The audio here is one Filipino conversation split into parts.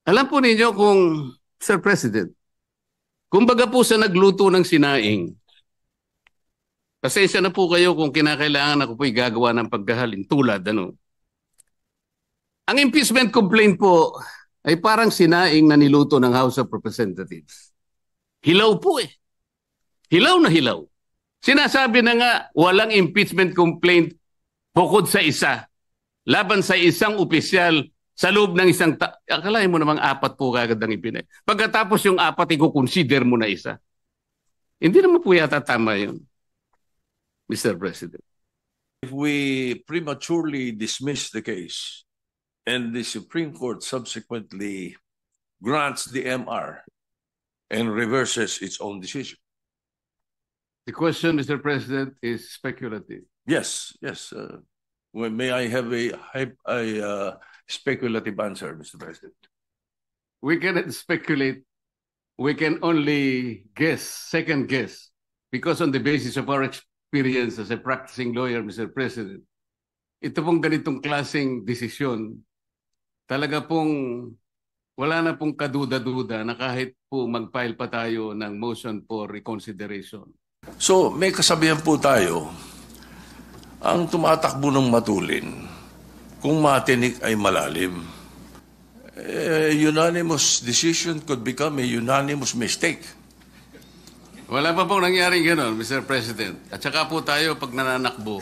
Alam po ninyo kung, Sir President, kumbaga po sa nagluto ng sinaing, pasensya na po kayo kung kinakailangan ako po'y gagawa ng pagkahalin tulad, ano. Ang impeachment complaint po ay parang sinaing na niluto ng House of Representatives. Hilaw po eh. Hilaw na hilaw. Sinasabi na nga, walang impeachment complaint bukod sa isa. Laban sa isang opisyal sa loob ng isang akalain mo namang apat po kagad ang ipinay. Pagkatapos yung apat, i-consider mo na isa. Hindi naman po yata tama yun, Mr. President. If we prematurely dismiss the case and the Supreme Court subsequently grants the MR and reverses its own decision. The question, Mr. President, is speculative. Yes. May I have a speculative answer, Mr. President? We cannot speculate. We can only guess, second guess, because on the basis of our experience as a practicing lawyer, Mr. President, ito pong ganitong klaseng desisyon, talaga pong wala na pong kaduda-duda na kahit po mag-file pa tayo ng motion for reconsideration. So, may kasabihan po tayo, ang tumatakbo ng matulin, kung matinik ay malalim. Unanimous decision could become a unanimous mistake. Wala pa pong nangyaring gano'n, Mr. President. At saka po tayo pag nananakbo,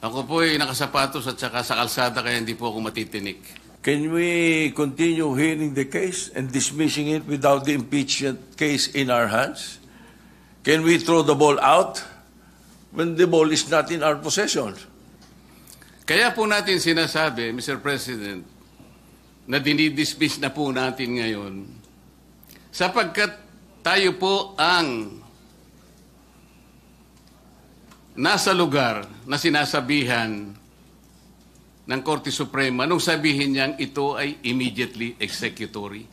ako po ay nakasapatos at saka sa kalsada kaya hindi po ako matitinik. Can we continue hearing the case and dismissing it without the impeachment case in our hands? Can we throw the ball out when the ball is not in our possession? Kaya po natin sinasabi, Mr. President, na dinidismiss na po natin ngayon sapagkat tayo po ang nasa lugar na sinasabihan ng Korte Suprema nung sabihin niyang ito ay immediately executory.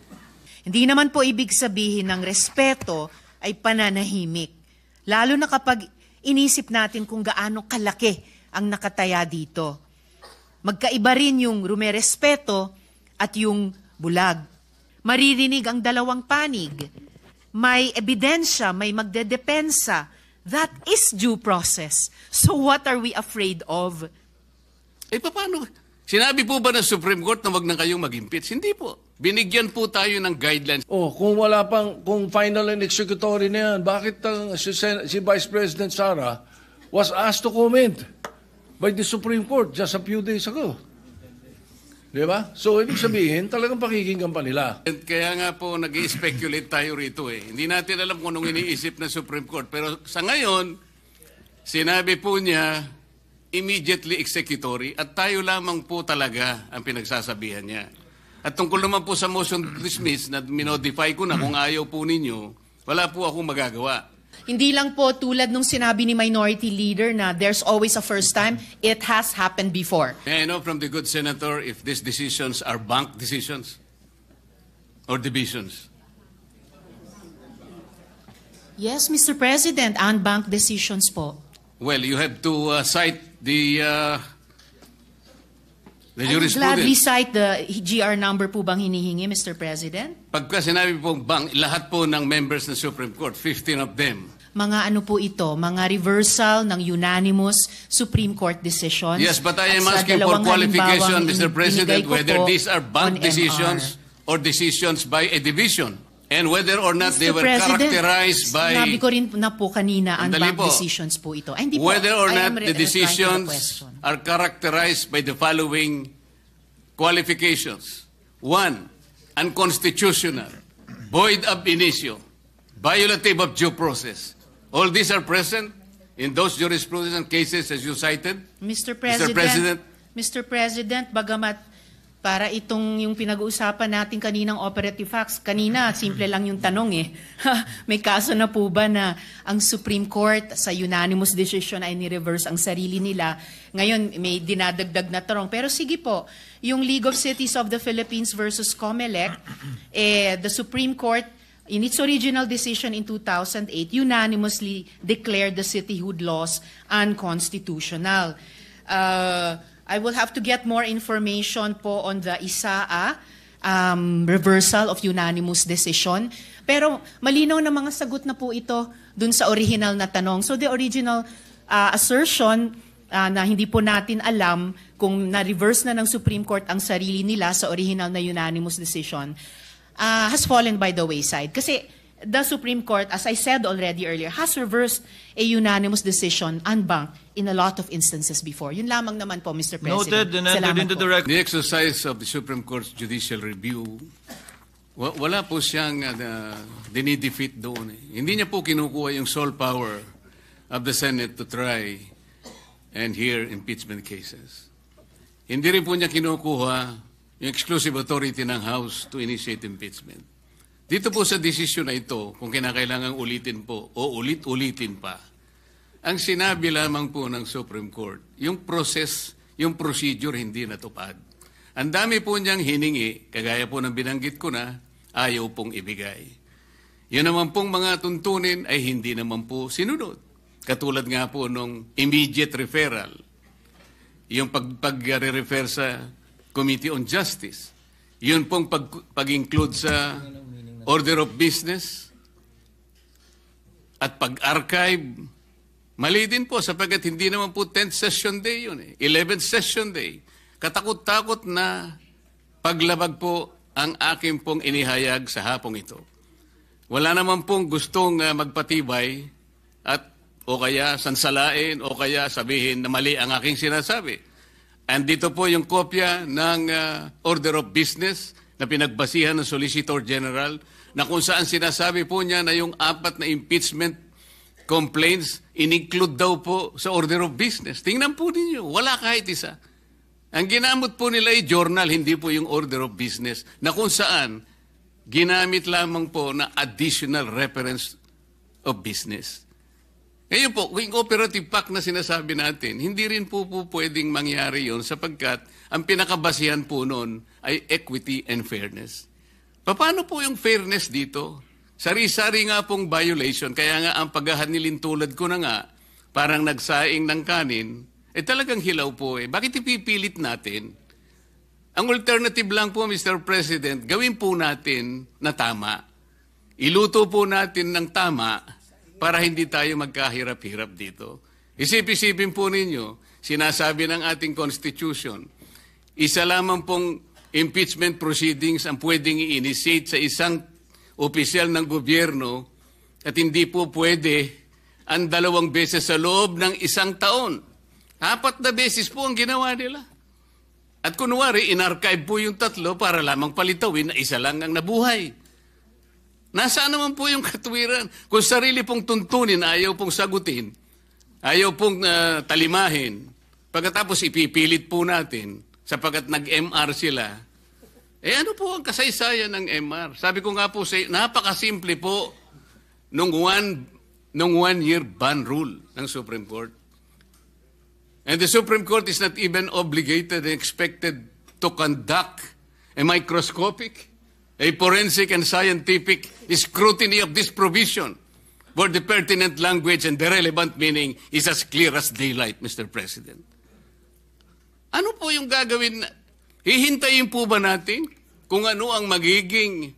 Hindi naman po ibig sabihin ng respeto ay pananahimik. Lalo na kapag inisip natin kung gaano kalaki ang nakataya dito. Magkaiba rin yung rumerespeto at yung bulag. Maririnig ang dalawang panig. May ebidensya, may magdedepensa. That is due process. So what are we afraid of? Paano? Sinabi po ba ng Supreme Court na wag na kayong mag-impeach? Hindi po. Binigyan po tayo ng guidelines. Kung final and executory na yan, bakit si Vice President Sara was asked to comment by the Supreme Court just a few days ago? Di ba? So, ibig sabihin, talagang pakikinggan pa nila. Kaya nga po, nag-i-speculate tayo rito eh. Hindi natin alam kung anong iniisip ng Supreme Court. Pero sa ngayon, sinabi po niya, immediately executory at tayo lamang po talaga ang pinagsasabihan niya. At tungkol naman po sa motion to dismiss na minodify ko na kung ayaw po ninyo, wala po akong magagawa. Hindi lang po tulad nung sinabi ni Minority Leader na there's always a first time, it has happened before. May I know from the good Senator if these decisions are bank decisions or divisions? Yes, Mr. President, unbanked decisions po. Well, you have to cite the I would gladly cite the GR number po bang hinihingi, Mr. President? Pagka sinabi pong bank, lahat po ng members ng Supreme Court, 15 of them. Mga ano po ito, mga reversal ng unanimous Supreme Court decisions. Yes, but I am asking for qualification, Mr. President, whether these are bank decisions or decisions by a division. And whether or not they were characterized by... Sinabi ko rin na po kanina, unbanked decisions po ito. Ay, hindi whether po, or not the decisions are characterized by the following qualifications. 1, unconstitutional, void ab initio, violative of due process. All these are present in those jurisprudence cases as you cited? Mr. President, bagamat para itong yung pinag-uusapan natin kaninang operative facts, kanina simple lang yung tanong eh. May kaso na po ba na ang Supreme Court sa unanimous decision ay ni-reverse ang sarili nila? Ngayon may dinadagdag na tanong. Pero sige po, yung League of Cities of the Philippines versus COMELEC, the Supreme Court in its original decision in 2008 unanimously declared the cityhood laws unconstitutional. I will have to get more information po on the ISAA reversal of unanimous decision. Pero malinaw na mga sagot na po ito dun sa original na tanong. So the original assertion na hindi po natin alam kung na-reverse na ng Supreme Court ang sarili nila sa original na unanimous decision has fallen by the wayside. Kasi the Supreme Court, as I said already earlier, has reversed a unanimous decision en banc in a lot of instances before. Yun lamang naman po, Mr. President. Noted and entered Salamat into po. the record. The exercise of the Supreme Court's judicial review, wala po siyang dinidefeat doon. Hindi niya po kinukuha yung sole power of the Senate to try and hear impeachment cases. Hindi rin po niya kinukuha yung exclusive authority ng House to initiate impeachment. Dito po sa desisyon na ito, kung kinakailangan ulitin po o ulit-ulitin pa, ang sinabi lamang po ng Supreme Court, yung process, yung procedure hindi natupad. Ang dami po niyang hiningi, kagaya po ng binanggit ko na, ayaw pong ibigay. Yun naman pong mga tuntunin ay hindi naman po sinunod. Katulad nga po nung immediate referral, yung pag-refer sa Committee on Justice, yun pong pag-include sa order of business at pag-archive, mali din po sapagkat hindi naman po 10th session day yun 11th session day. Katakot-takot na paglabag po ang aking pong inihayag sa hapong ito. Wala naman pong gustong magpatibay at o kaya sansalain o kaya sabihin na mali ang aking sinasabi. Andito po yung kopya ng order of business na pinagbasihan ng Solicitor General na kung saan sinasabi po niya na yung 4 na impeachment complaints in-include daw po sa order of business. Tingnan po ninyo, wala kahit isa. Ang ginamit po nila ay journal, hindi po yung order of business na kung saan ginamit lamang po na additional reference of business. Ngayon po, yung operative fact na sinasabi natin, hindi rin po pwedeng mangyari yon sapagkat ang pinakabasihan po noon ay equity and fairness. Paano po yung fairness dito? Sari-sari nga pong violation, kaya nga ang paghahanilin tulad ko na nga, parang nagsaing ng kanin, talagang hilaw po Bakit ipipilit natin? Ang alternative lang po, Mr. President, gawin po natin na tama. Iluto po natin ng tama para hindi tayo magkahirap-hirap dito. Isip-isipin po ninyo, sinasabi ng ating Constitution, isa lamang pong impeachment proceedings ang pwedeng i-initiate sa isang opisyal ng gobyerno at hindi po pwede ang 2 beses sa loob ng 1 taon. 4 na beses po ang ginawa nila. At kunwari, in-archive po yung 3 para lamang palitawin na isa lang ang nabuhay. Nasaan naman po yung katwiran? Kung sarili pong tuntunin, ayaw pong sagutin, ayaw pong talimahin, pagkatapos ipipilit po natin, sapagkat nag-MR sila, ano po ang kasaysayan ng MR? Sabi ko nga po, napakasimple po nung one-year ban rule ng Supreme Court. And the Supreme Court is not even obligated and expected to conduct a microscopic, a forensic and scientific scrutiny of this provision where the pertinent language and the relevant meaning is as clear as daylight, Mr. President. Ano po yung gagawin? Hihintayin po ba natin kung ano ang magiging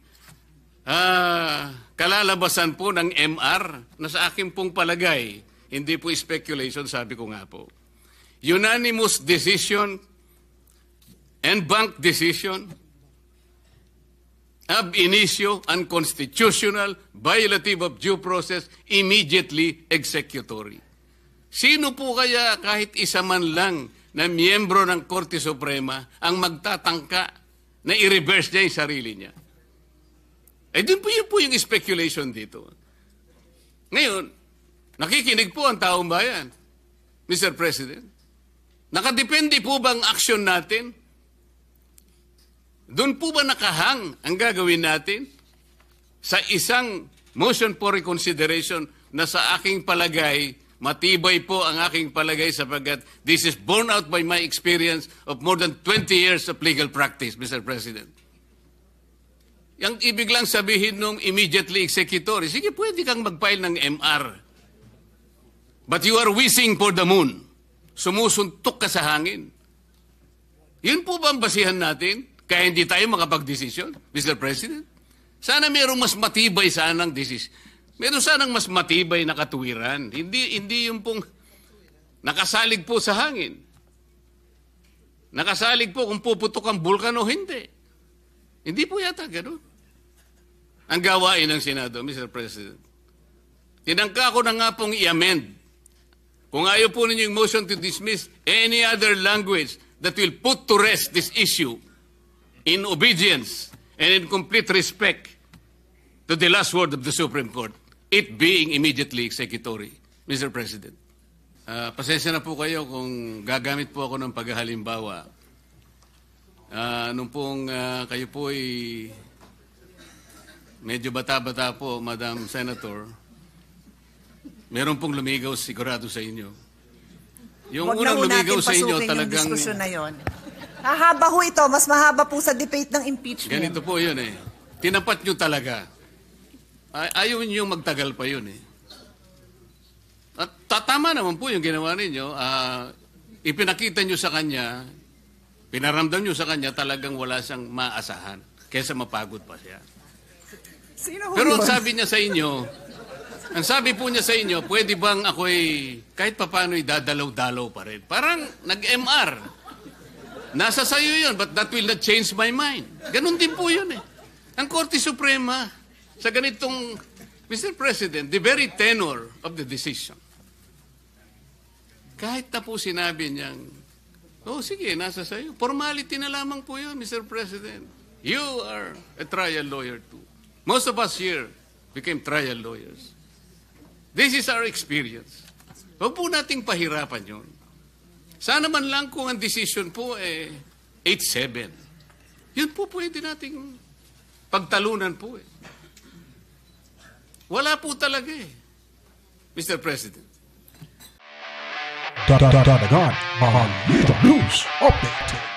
kalalabasan po ng MR na sa akin pong palagay, hindi po speculation, sabi ko nga po. Unanimous decision and bank decision ab initio unconstitutional, violative of due process, immediately executory. Sino po kaya kahit isa man lang na miyembro ng Korte Suprema ang magtatangka na i-reverse niya yung sarili niya? Dun po yung speculation dito. Ngayon, nakikinig po ang taong bayan, Mr. President. Nakadepende po ba ang aksyon natin? Doon po ba nakahang ang gagawin natin sa isang motion for reconsideration na sa aking palagay, matibay po ang aking palagay sapagkat this is borne out by my experience of more than 20 years of legal practice, Mr. President. Yang ibig lang sabihin nung immediately executory, sige, pwede kang mag-file ng MR. But you are wishing for the moon. Sumusuntok ka sa hangin. Yun po ba ang basihan natin? Kaya hindi tayo makapag-desisyon, Mr. President. Sana mayroong mas matibay sanang desisyon. Meron sanang mas matibay na katuwiran. Hindi yung pong nakasalig po sa hangin. Nakasalig po kung puputok ang bulkan o hindi. Hindi po yata gano'n. Ang gawain ng Senado, Mr. President. Tinangka ko na nga pong i-amend. Kung ayaw po ninyo yung motion to dismiss any other language that will put to rest this issue in obedience and in complete respect to the last word of the Supreme Court, it being immediately executory, Mr. President. Pasensya na po kayo kung gagamit po ako ng paghahalimbawa. Nung pong kayo po ay medyo bata-bata po, Madam Senator, meron pong lumigaw sigurado sa inyo. Yung Huwag unang na lumigaw natin sa inyo pasukin talagang... yung diskusyon na yun. Hahaba ho ito. Mas mahaba po sa debate ng impeachment. Ganito po yun eh. Tinapat nyo talaga. Ayaw nyo magtagal pa yun eh. At tama naman po yung ginawa ninyo. Ipinakita nyo sa kanya, pinaramdam nyo sa kanya talagang wala siyang maasahan kaysa mapagod pa siya. Sino ho Pero yun? ang sabi niya sa inyo, ang sabi po niya sa inyo, pwede bang ako'y kahit papano'y dadalaw-dalaw pa rin? Parang nag-MR. Nasa sayo yun, but that will not change my mind. Ganun din po yun eh. Ang Korte Suprema, sa ganitong, Mr. President, the very tenor of the decision, kahit na po sinabi niyang, oh sige, nasa sayo. Formality na lamang po yun, Mr. President. You are a trial lawyer too. Most of us here became trial lawyers. This is our experience. Huwag po nating pahirapan yun. Sana man lang kung ang decision po 8-7. Yun po pwede nating pagtalunan po eh. Wala po talaga eh, Mr. President. Dadagan, Balita News Update.